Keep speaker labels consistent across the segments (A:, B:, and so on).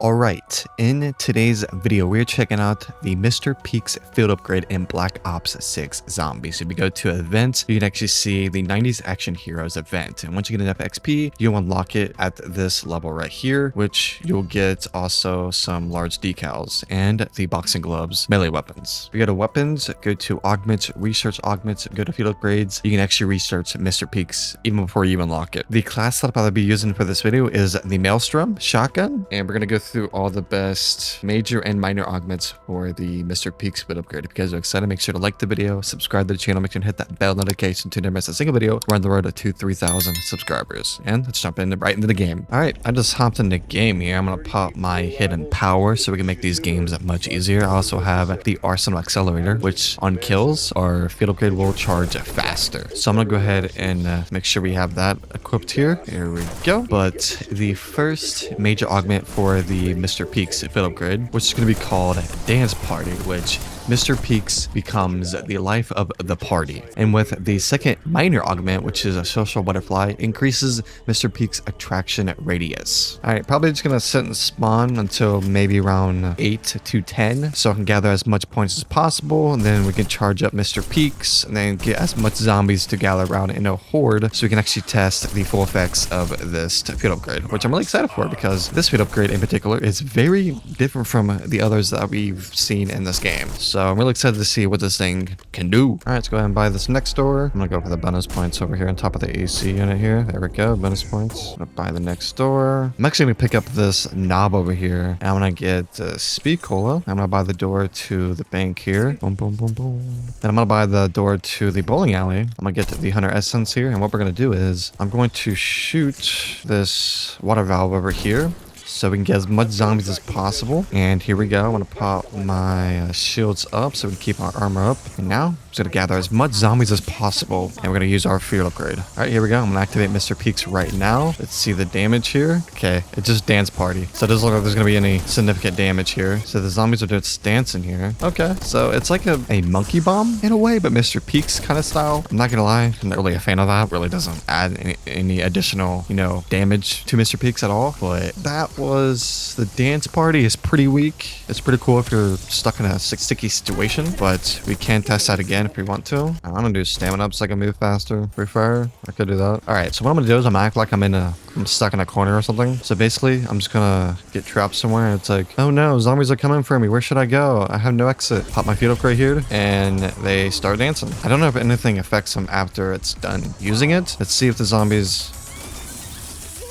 A: Alright, in today's video, we're checking out the Mr. Peaks field upgrade in Black Ops 6 Zombies. So if you go to events, you can actually see the 90s Action Heroes event. And once you get enough XP, you'll unlock it at this level right here, which you'll get also some large decals and the boxing gloves melee weapons. We go to weapons, go to augments, research augments, go to field upgrades. You can actually research Mr. Peaks even before you unlock it. The class that I'll probably be using for this video is the Maelstrom shotgun, and we're going to go through all the best major and minor augments for the Mr. Peaks field upgrade. If you guys are excited, make sure to like the video, subscribe to the channel, make sure to hit that bell notification to never miss a single video. We're on the road to 3,000 subscribers. And let's jump right into the game. Alright, I just hopped in the game here. I'm going to pop my hidden power so we can make these games much easier. I also have the Arsenal Accelerator, which on kills, our field upgrade will charge faster. So I'm going to go ahead and make sure we have that equipped here. Here we go. But the first major augment for the Mr. Peaks field upgrade, which is going to be called Dance Party, which Mr. Peaks becomes the life of the party. And with the second minor augment, which is a social butterfly, increases Mr. Peaks attraction radius. Alright, probably just gonna sit and spawn until maybe around 8 to 10, so I can gather as much points as possible, and then we can charge up Mr. Peaks, and then get as much zombies to gather around in a horde, so we can actually test the full effects of this field upgrade, which I'm really excited for, because this field upgrade in particular is very different from the others that we've seen in this game. So I'm really excited to see what this thing can do. All right, let's go ahead and buy this next door. I'm gonna go for the bonus points over here on top of the AC unit here. There we go, bonus points. I'm gonna buy the next door. I'm actually gonna pick up this knob over here. I'm gonna get speed cola. I'm gonna buy the door to the bank here. Boom, boom, boom, boom. Then I'm gonna buy the door to the bowling alley. I'm gonna get the hunter essence here. And what we're gonna do is I'm going to shoot this water valve over here, so we can get as much zombies as possible. And here we go. I'm going to pop my shields up so we can keep our armor up. And now I'm just going to gather as much zombies as possible. And we're going to use our field upgrade. All right, here we go. I'm going to activate Mr. Peaks right now. Let's see the damage here. Okay, it's just dance party. So it doesn't look like there's going to be any significant damage here. So the zombies are just dancing here. Okay, so it's like a monkey bomb in a way, but Mr. Peaks kind of style. I'm not going to lie, I'm not really a fan of that. It really doesn't add any additional, damage to Mr. Peaks at all. But that was the dance party is pretty weak. It's pretty cool if you're stuck in a sticky situation, but we can test that again if we want to. I'm gonna do stamina up so I can move faster. Free fire, I could do that. All right, so what I'm gonna do is I'm gonna act like I'm stuck in a corner or something. So basically, I'm just gonna get trapped somewhere. And it's like, oh no, zombies are coming for me. Where should I go? I have no exit. Pop my field up right here, and they start dancing. I don't know if anything affects them after it's done using it. Let's see if the zombies.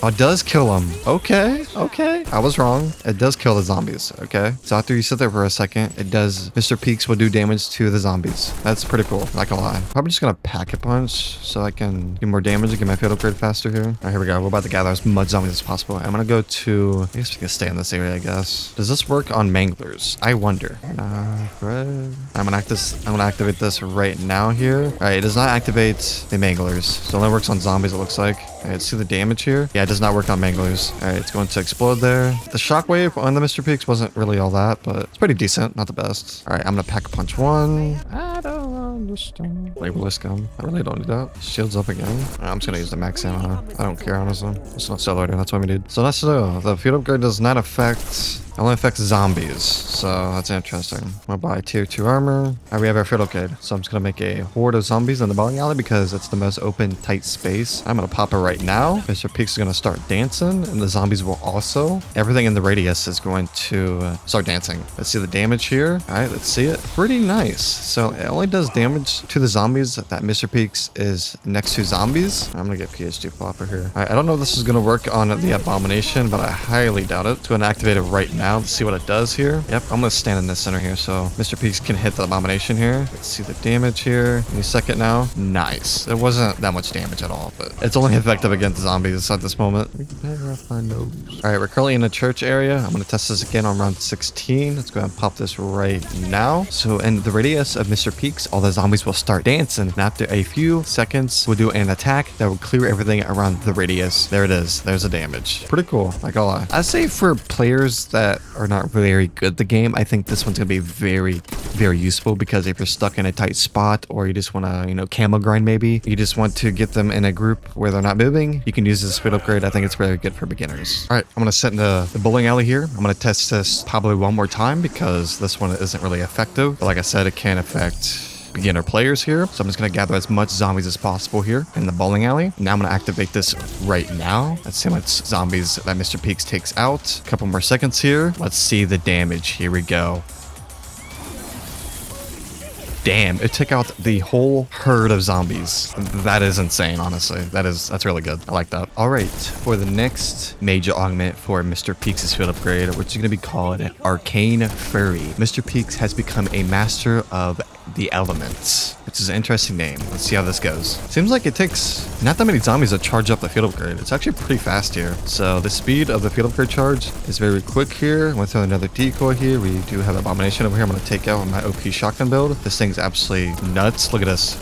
A: Oh, it does kill them. Okay. I was wrong. It does kill the zombies. Okay. So after you sit there for a second, it does. Mr. Peaks will do damage to the zombies. That's pretty cool. Not gonna lie. Probably just gonna pack a punch so I can do more damage and get my field upgrade faster here. All right, here we go. We're about to gather as much zombies as possible. I'm gonna go to. I guess we can stay in this area. I guess. Does this work on manglers? I wonder. Right. I'm gonna activate this right now here. All right. It does not activate the manglers. So it only works on zombies. It looks like. All right. See the damage here. Yeah. It does not work on manglers. All right, it's going to explode there. The shockwave on the Mr. Peaks wasn't really all that, but it's pretty decent, not the best. All right, I'm gonna pack a punch one. I don't understand. Labelless gun. I really don't need that. Shields up again. I'm just gonna use the max ammo. I don't care, honestly. It's not accelerator. That's what we need. So that's the field upgrade does not affect. It only affects zombies, so that's interesting. I'm gonna buy tier 2 armor. All right, we have our field upgrade. So I'm just gonna make a horde of zombies in the bowling alley because it's the most open, tight space. I'm gonna pop it right now. Mr. Peaks is gonna start dancing, and the zombies will also. Everything in the radius is going to start dancing. Let's see the damage here. All right, let's see it. Pretty nice. So it only does damage to the zombies that Mr. Peaks is next to zombies. I'm gonna get PhD flopper here. All right, I don't know if this is gonna work on the abomination, but I highly doubt it. It's gonna activate it right now. Let's see what it does here. Yep, I'm gonna stand in the center here so Mr. Peaks can hit the abomination here. Let's see the damage here. Any second now. Nice. It wasn't that much damage at all, but it's only effective against zombies at this moment. All right, we're currently in the church area. I'm gonna test this again on round 16. Let's go ahead and pop this right now. So in the radius of Mr. Peaks, all the zombies will start dancing, and after a few seconds, we'll do an attack that will clear everything around the radius. There it is. There's the damage. Pretty cool. Not gonna lie. I say for players that that are not very good at the game, I think this one's gonna be very, very useful, because if you're stuck in a tight spot, or you just want to, you know, camo grind, maybe you just want to get them in a group where they're not moving, you can use this speed upgrade. I think it's very good for beginners. All right, I'm gonna set in the bowling alley here. I'm gonna test this probably one more time, because this one isn't really effective, but like I said, it can affect beginner players here. So I'm just going to gather as much zombies as possible here in the bowling alley. Now I'm going to activate this right now. Let's see how much zombies that Mr. Peaks takes out. A couple more seconds here. Let's see the damage. Here we go. Damn, it took out the whole herd of zombies. That is insane, honestly. That's really good. I like that. All right, for the next major augment for Mr. Peaks' field upgrade, which is going to be called Arcane Fury. Mr. Peaks has become a master of the elements, which is an interesting name. Let's see how this goes. Seems like it takes not that many zombies to charge up the field upgrade. It's actually pretty fast here. So the speed of the field upgrade charge is very quick here. I'm going to throw another decoy here. We do have Abomination over here. I'm going to take out my OP shotgun build. This thing's absolutely nuts. Look at this.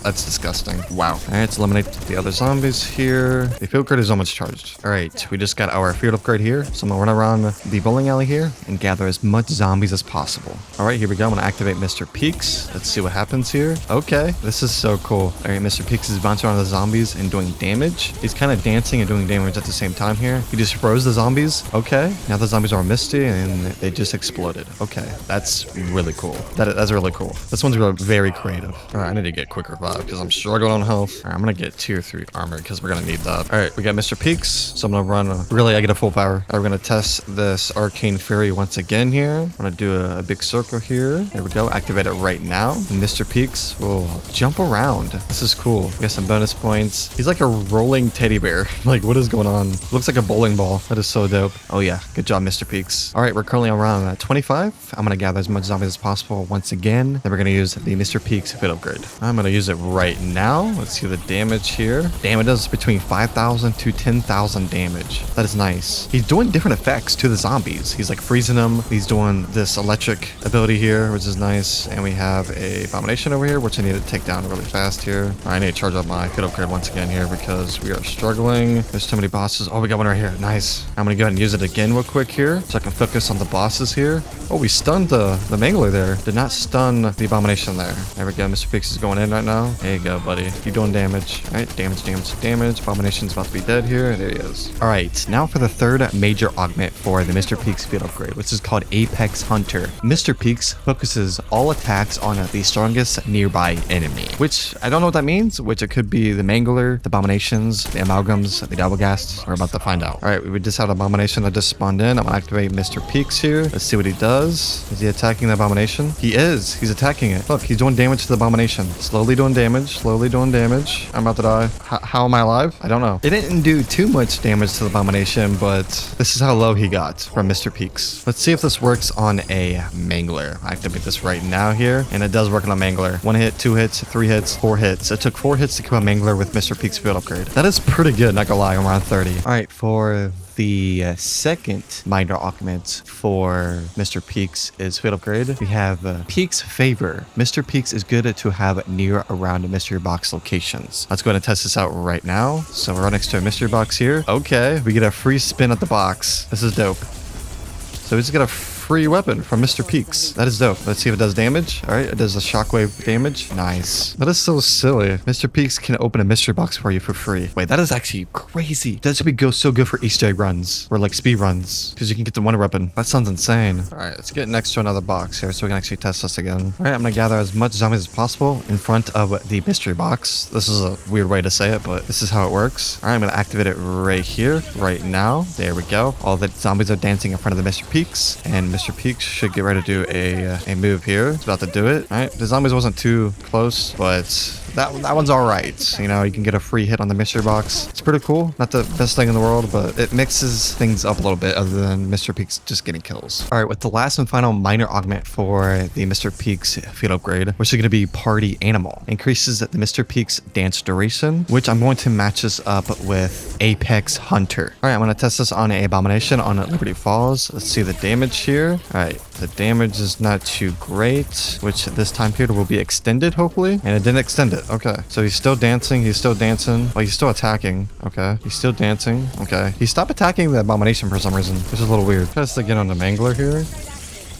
A: That's disgusting. Wow. All right, let's eliminate the other zombies here. The field upgrade is almost charged. All right, we just got our field upgrade here. So I'm going to run around the bowling alley here and gather as much zombies as possible. All right, here we go. I'm going to activate Mr. Peaks. Let's see what happens here. Okay, this is so cool. All right, Mr. Peaks is bouncing around the zombies and doing damage. He's kind of dancing and doing damage at the same time here. He just froze the zombies. Okay, now the zombies are misty and they just exploded. Okay, that's really cool. That's really cool. This one's really very creative. All right, I need to get quick revive because I'm struggling on health. All right, I'm going to get tier 3 armor because we're going to need that. All right, we got Mr. Peaks. So I'm going to run. Really, I get a full power. All right, we're going to test this Arcane Fury once again here. I'm going to do a big circle here. There we go. Activate it right now. And Mr. Peaks will jump around. This is cool. We got some bonus points. He's like a rolling teddy bear. Like, what is going on? Looks like a bowling ball. That is so dope. Oh yeah, good job, Mr. Peaks. All right, we're currently around 25. I'm gonna gather as much zombies as possible once again. Then we're gonna use the Mr. Peaks fit upgrade. I'm gonna use it right now. Let's see the damage here. Damn, it does between 5,000 to 10,000 damage. That is nice. He's doing different effects to the zombies. He's like freezing them. He's doing this electric ability here, which is nice. And we have a Abomination over here, which I need to take down really fast here. All right, I need to charge up my fit upgrade once again here because we are struggling. There's too many bosses. Oh, we got one right here. Nice. I'm gonna go ahead and use it again real quick here so I can focus on the bosses here. Oh, we stunned the Mangler there. Did not stun the Abomination there. There we go. Mr. Peaks is going in right now. There you go, buddy. Keep doing damage. All right, damage. Abomination's about to be dead here. There he is. All right, now for the third major augment for the Mr. Peaks field upgrade, which is called Apex Hunter. Mr. Peaks focuses all attacks on the strongest nearby enemy, which I don't know what that means, which it could be the Mangler, the Abominations, the Amalgams, the Dabblegasts. We're about to find out. All right, we just had Abomination that just spawned in. I'm gonna activate Mr. Peaks here. Let's see what he does. Is he attacking the Abomination? He is. He's attacking it. Look, he's doing damage to the Abomination. Slowly doing damage. I'm about to die. How am I alive? I don't know. It didn't do too much damage to the Abomination, but this is how low he got from Mr. Peaks. Let's see if this works on a Mangler. I activate this right now here, and it does work on a Mangler. 1 hit, 2 hits, 3 hits, 4 hits. It took 4 hits to kill a Mangler with Mr. Peaks field upgrade. That is pretty good, not gonna lie. I'm around 30. All right, for the second minor augment for Mr. Peaks is field upgrade. We have Peaks Favor. Mr. Peaks is good to have near around mystery box locations. Let's go ahead and test this out right now. So we're right next to a mystery box here. Okay, we get a free spin at the box. This is dope. So we just got a free weapon from Mr. Peaks. That is dope. Let's see if it does damage. All right, it does a shockwave damage. Nice. That is so silly. Mr. Peaks can open a mystery box for you for free. Wait, that is actually crazy. That should be so good for Easter egg runs or like speed runs because you can get the wonder weapon. That sounds insane. All right, let's get next to another box here so we can actually test this again. All right, I'm gonna gather as much zombies as possible in front of the mystery box. This is a weird way to say it, but this is how it works. All right, I'm gonna activate it right here, right now. There we go. All the zombies are dancing in front of the Mr. Peaks, and Mr. Peaks should get ready to do a move here. It's about to do it. All right, the zombies wasn't too close, but that one's all right. You know, you can get a free hit on the mystery box. It's pretty cool. Not the best thing in the world, but it mixes things up a little bit other than Mr. Peaks just getting kills. All right, with the last and final minor augment for the Mr. Peaks field upgrade, which is going to be Party Animal. Increases the Mr. Peaks dance duration, which I'm going to match this up with Apex Hunter. All right, I'm going to test this on a Abomination on Liberty Falls. Let's see the damage here. All right, the damage is not too great, which this time period will be extended, hopefully. And it didn't extend it. it. Okay. So he's still dancing. He's still dancing. Oh, he's still attacking. Okay. He's still dancing. Okay. He stopped attacking the abomination for some reason, which is a little weird. Tries to get on the mangler here.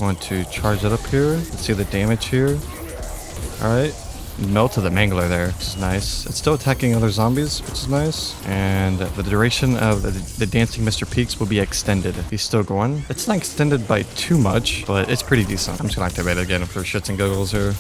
A: Want to charge it up here. Let's see the damage here. All right. Melted the mangler there, which is nice. It's still attacking other zombies, which is nice. And the duration of the dancing Mr. Peaks will be extended. He's still going. It's not extended by too much, but it's pretty decent. I'm just gonna activate it again for shits and giggles here.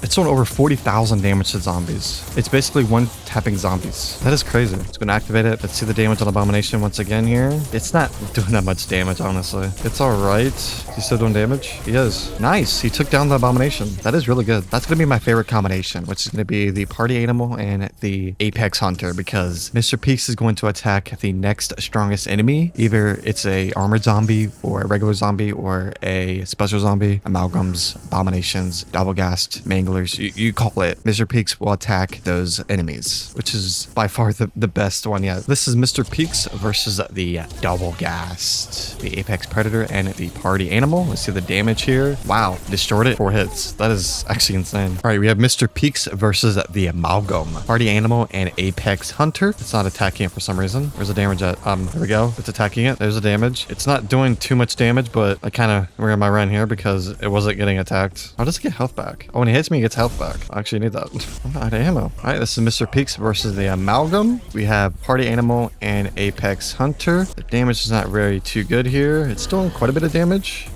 A: It's doing over 40,000 damage to zombies. It's basically one tapping zombies. That is crazy. It's going to activate it. Let's see the damage on Abomination once again here. It's not doing that much damage, honestly. It's all right. Is he still doing damage? He is. Nice. He took down the Abomination. That is really good. That's going to be my favorite combination, which is going to be the Party Animal and the Apex Hunter, because Mr. Peaks is going to attack the next strongest enemy. Either it's a armored zombie or a regular zombie or a special zombie, amalgams, abominations, doublegast, mangler. You call it. Mr. Peaks will attack those enemies, which is by far the best one yet. This is Mr. Peaks versus the Doublegast, the Apex Predator, and the Party Animal. Let's see the damage here. Wow, destroyed it. 4 hits. That is actually insane. All right, we have Mr. Peaks versus the Amalgam, Party Animal, and Apex Hunter. It's not attacking it for some reason. Where's the damage at? There we go. It's attacking it. There's the damage. It's not doing too much damage, but I kind of ran my run here because it wasn't getting attacked. How does it get health back? Oh, when he hits me, gets health back. I actually need that. I'm out of ammo. All right, this is Mr. Peaks versus the Amalgam. We have Party Animal and Apex Hunter. The damage is not very too good here. It's doing quite a bit of damage.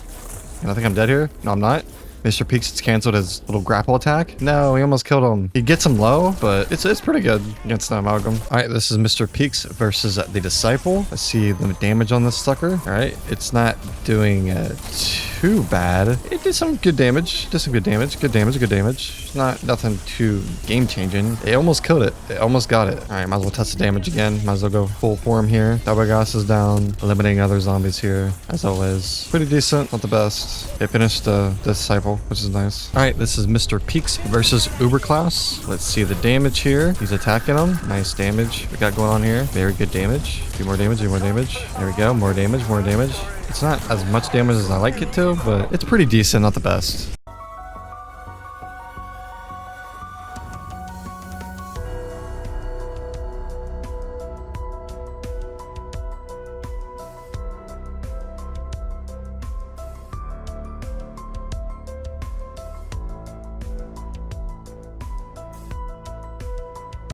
A: And I think I'm dead here. No, I'm not. Mr. Peaks has canceled his little grapple attack. No, he almost killed him. He gets him low, but it's pretty good against the Amalgam. All right, this is Mr. Peaks versus the Disciple. Let's see the damage on this sucker. All right, it's not doing too bad. It did some good damage. Did some good damage. Good damage. Good damage. Nothing too game changing. It almost killed it. It almost got it. All right, might as well test the damage again. Might as well go full form here. Doublegast is down. Eliminating other zombies here, as always. Pretty decent. Not the best. It finished the Disciple, which is nice. All right, this is Mr. Peaks versus Uberclass. Let's see the damage here. He's attacking him. Nice damage we got going on here. Very good damage. Do more damage. Do more damage. There we go. More damage. More damage. It's not as much damage as I like it to, but it's pretty decent, not the best.